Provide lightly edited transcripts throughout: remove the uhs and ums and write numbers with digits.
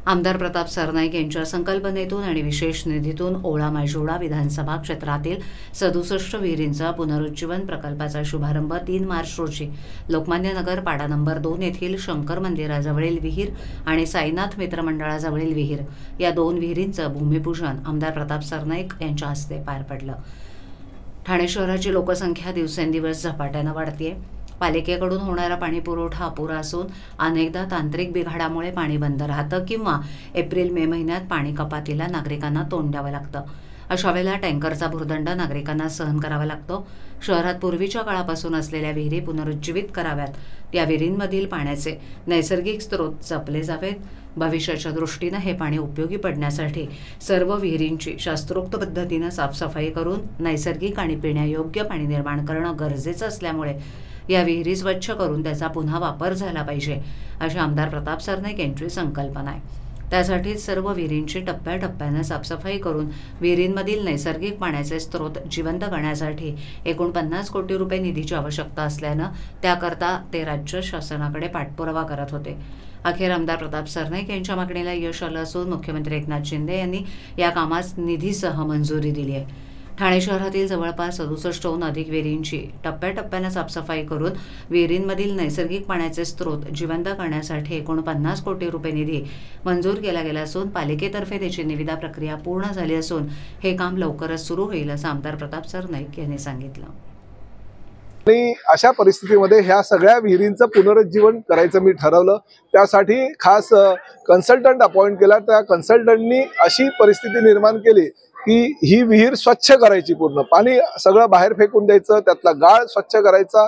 आमदार प्रताप सरनाईक यांच्या संकल्पनेतून आणि विशेष निधीतून ओळा-माजिवडा विधानसभा क्षेत्रातील 67 विहिरींचा पुनरुज्जीवन प्रकल्पाचा शुभारंभ 3 मार्च रोजी लोकमान्य नगर पाडा नंबर 2 येथील शंकर मंदिराजवळील विहीर आणि साईनाथ मित्रमंडळाजवळील विहीर या 2 विहिरींचं भूमिपूजन आमदार प्रताप सरनाईक यांच्या हस्ते पार पडलं। ठाणे शहराची लोकसंख्या दिवसेंदिवस झपाट्याने वाढतेय। पालिकेकडून होणारा पाणी पुरवठा अपुरा असून अनेकदा तांत्रिक बिघाडामुळे पाणी बंद राहतं किंवा एप्रिल-मे महिन्यात पाणी कपातीला नागरिकांना तोंड द्यावं लागतं। अशा वेळेला टँकरचा भुर्दंड नागरिकांना सहन करावा लागतो। शहरात पूर्वीच्या काळापासून असलेल्या विहिरी पुनरुज्जीवित कराव्यात। या विहिरींमधील पाण्याचे नैसर्गिक स्रोत जपले जावेत। भविष्याच्या दृष्टीने हे पाणी उपयोगी पडण्यासाठी सर्व विहिरींची शास्त्रोक्त पद्धतीने साफसफाई करून नैसर्गिक आणि पिण्यायोग्य पाणी निर्माण करणं गरजेचं असल्यामुळे या विहिरी स्वच्छ करून त्याचा पुन्हा वापर झाला पाहिजे, अशी आमदार प्रताप सरनाईक यांची संकल्पना आहे। त्यासाठी सर्व विहिरींची टप्प्याटप्प्याने साफसफाई करून विहिरींमधील नैसर्गिक पाण्याचे स्रोत जिवंत करण्यासाठी एकूण 50 कोटी रुपये निधीची आवश्यकता असल्यानं त्याकरता ते राज्य शासनाकडे पाठपुरावा करत होते। अखेर आमदार प्रताप सरनाईक यांच्या मागणीला यश आलं असून मुख्यमंत्री एकनाथ शिंदे यांनी या कामास निधीसह मंजुरी दिली आहे। ठाणे शहरातील जवळपास 67हून अधिक विहिरींची टप्प्याटप्प्याने साफसफाई करून विहिरींमधील नैसर्गिक पाण्याचे स्रोत जिवंत करण्यासाठी एकूण 50 कोटी रुपये निधी मंजूर केला गेला असून पालिकेतर्फे त्याची निविदा प्रक्रिया पूर्ण झाली असून हे काम लवकरच सुरू होईल, असं आमदार प्रताप सरनाईक यांनी सांगितलं। आणि अशा परिस्थितीमध्ये ह्या सगळ्या विहिरींचं पुनरुज्जीवन करायचं मी ठरवलं। त्यासाठी खास कन्सल्टंट अपॉइंट केला। त्या कन्सल्टंटनी अशी परिस्थिती निर्माण केली की ही विहीर स्वच्छ करायची, पूर्ण पाणी सगळं बाहेर फेकून द्यायचं, त्यातला गाळ स्वच्छ करायचा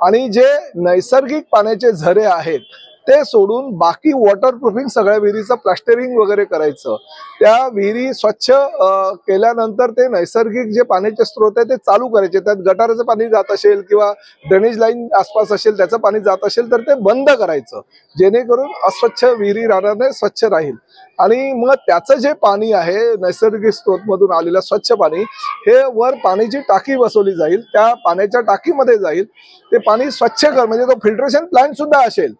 आणि जे नैसर्गिक पाण्याचे झरे आहेत ते सोडून बाकी वॉटरप्रूफिंग सगळ्या विहिरीचं प्लास्टरिंग वगैरे करायचं। त्या विहिरी स्वच्छ केल्यानंतर ते नैसर्गिक जे पाण्याचे स्रोत आहे ते चालू करायचे। त्यात गटाराचं पाणी जात असेल किंवा ड्रेनेज लाईन आसपास असेल त्याचं पाणी जात असेल तर ते बंद करायचं, जेणेकरून अस्वच्छ विहिरी राहण्याने स्वच्छ राहील। आणि मग त्याचं जे पाणी आहे नैसर्गिक स्रोतमधून आलेलं स्वच्छ पाणी हे वर पाण्याची टाकी बसवली जाईल, त्या पाण्याच्या टाकीमध्ये जाईल। ते पाणी स्वच्छ कर म्हणजे तो फिल्ट्रेशन प्लांट सुद्धा असेल,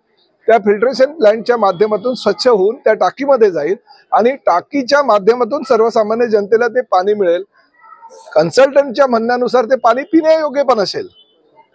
त्या फिल्ट्रेशन प्लांटच्या माध्यमातून स्वच्छ होऊन त्या टाकीमध्ये जाईल आणि टाकीच्या माध्यमातून सर्वसामान्य जनतेला ते पाणी मिळेल। कन्सल्टंटच्या म्हणण्यानुसार ते पाणी पिण्यायोग्य पण असेल,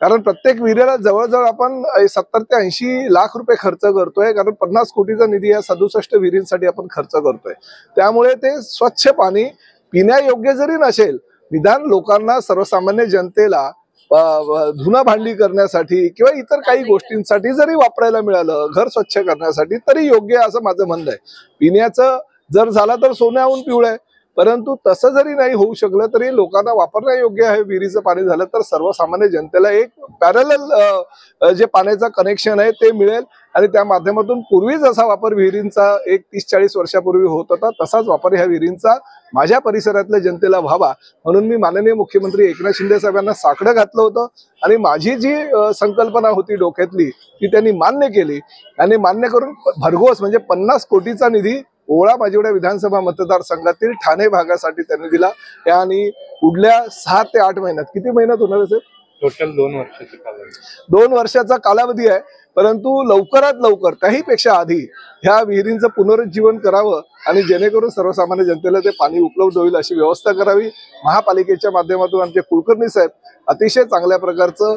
कारण प्रत्येक विहिरीला जवळजवळ आपण 70 ते 80 लाख रुपये खर्च करतोय, कारण 50 कोटीचा निधी या 67 विहिरींसाठी आपण खर्च करतोय। त्यामुळे ते स्वच्छ पाणी पिण्यायोग्य जरी नसेल, निदान लोकांना सर्वसामान्य जनतेला धुणं भांडी करण्यासाठी किंवा इतर काही गोष्टींसाठी जरी वापरायला मिळालं, घर स्वच्छ करण्यासाठी, तरी योग्य असं माझं म्हणणं आहे। पिण्याचं जर झालं तर सोन्याहून पिवळं आहे, परंतु तसं जरी नाही होऊ शकलं तरी लोकांना वापरण्यायोग्य आहे विहिरीचं पाणी झालं तर सर्वसामान्य जनतेला एक पॅरलल जे पाण्याचं कनेक्शन आहे ते मिळेल आणि त्या माध्यमातून पूर्वी जसा वापर विहिरींचा एक 30-40 वर्षापूर्वी होत होता तसाच वापर ह्या विहिरींचा माझ्या परिसरातल्या जनतेला व्हावा, म्हणून मी माननीय मुख्यमंत्री एकनाथ शिंदे साहेबांना साकडं घातलं होतं आणि माझी जी संकल्पना होती डोक्यातली ती त्यांनी मान्य केली आणि मान्य करून भरघोस म्हणजे 50 कोटीचा निधी ओळा-माजिवडा विधानसभा मतदारसंघातील ठाणे भागासाठी त्यांनी दिला। आणि पुढल्या 6 ते 8 महिन्यात, किती महिन्यात होणार असेल? टोटल 2 वर्षाचा कालावधी, 2 वर्षाचा कालावधी आहे, परंतु लवकरात लवकर त्याहीपेक्षा आधी ह्या विहिरींचं पुनरुज्जीवन करावं आणि जेणेकरून सर्वसामान्य जनतेला ते पाणी उपलब्ध होईल अशी व्यवस्था करावी। महापालिकेच्या माध्यमातून आमचे कुलकर्णी साहेब अतिशय चांगल्या प्रकारचं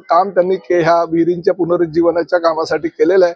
काम त्यांनी ह्या विहिरींच्या पुनरुज्जीवनाच्या कामासाठी केलेलं आहे।